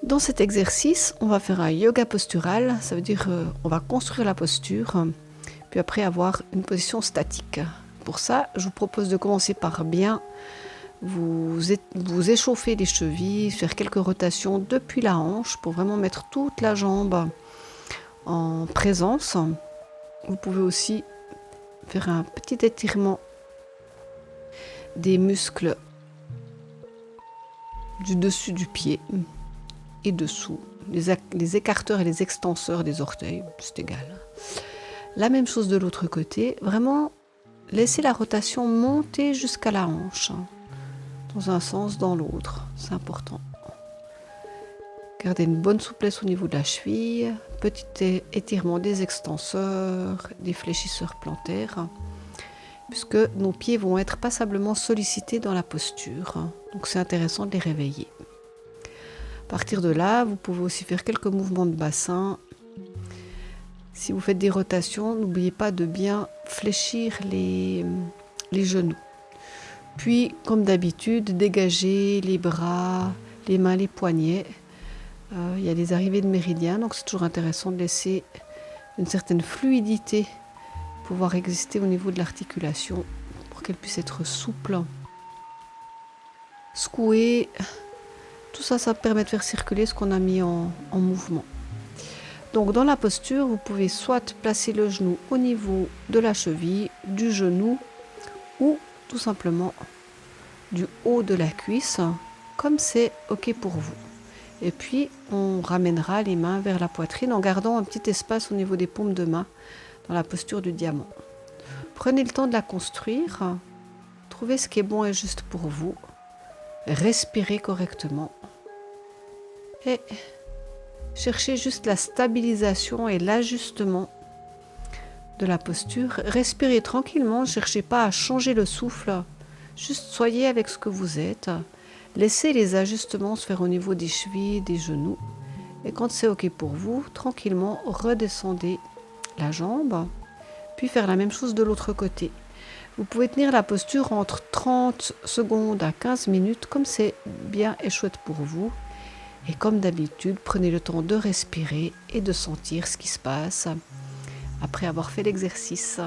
Dans cet exercice, on va faire un yoga postural, ça veut dire on va construire la posture, puis après avoir une position statique. Pour ça, je vous propose de commencer par bien vous échauffer les chevilles, faire quelques rotations depuis la hanche pour vraiment mettre toute la jambe en présence. Vous pouvez aussi faire un petit étirement des muscles du dessus du pied et dessous, les écarteurs et les extenseurs des orteils, c'est égal. La même chose de l'autre côté, vraiment laisser la rotation monter jusqu'à la hanche, dans un sens, dans l'autre, c'est important. Gardez une bonne souplesse au niveau de la cheville, petit étirement des extenseurs, des fléchisseurs plantaires, puisque nos pieds vont être passablement sollicités dans la posture, donc c'est intéressant de les réveiller. À partir de là, vous pouvez aussi faire quelques mouvements de bassin. Si vous faites des rotations, n'oubliez pas de bien fléchir les genoux. Puis, comme d'habitude, dégagez les bras, les mains, les poignets. Il y a des arrivées de méridiens, donc c'est toujours intéressant de laisser une certaine fluidité pouvoir exister au niveau de l'articulation pour qu'elle puisse être souple. Secouer, tout ça, ça permet de faire circuler ce qu'on a mis en mouvement. Donc dans la posture, vous pouvez soit placer le genou au niveau de la cheville, du genou ou tout simplement du haut de la cuisse, comme c'est OK pour vous. Et puis on ramènera les mains vers la poitrine en gardant un petit espace au niveau des paumes de main dans la posture du diamant. Prenez le temps de la construire, trouvez ce qui est bon et juste pour vous, respirez correctement et cherchez juste la stabilisation et l'ajustement de la posture. Respirez tranquillement, ne cherchez pas à changer le souffle, juste soyez avec ce que vous êtes. Laissez les ajustements se faire au niveau des chevilles, des genoux. Et quand c'est OK pour vous, tranquillement redescendez la jambe, puis faire la même chose de l'autre côté. Vous pouvez tenir la posture entre 30 secondes à 15 minutes, comme c'est bien et chouette pour vous. Et comme d'habitude, prenez le temps de respirer et de sentir ce qui se passe après avoir fait l'exercice.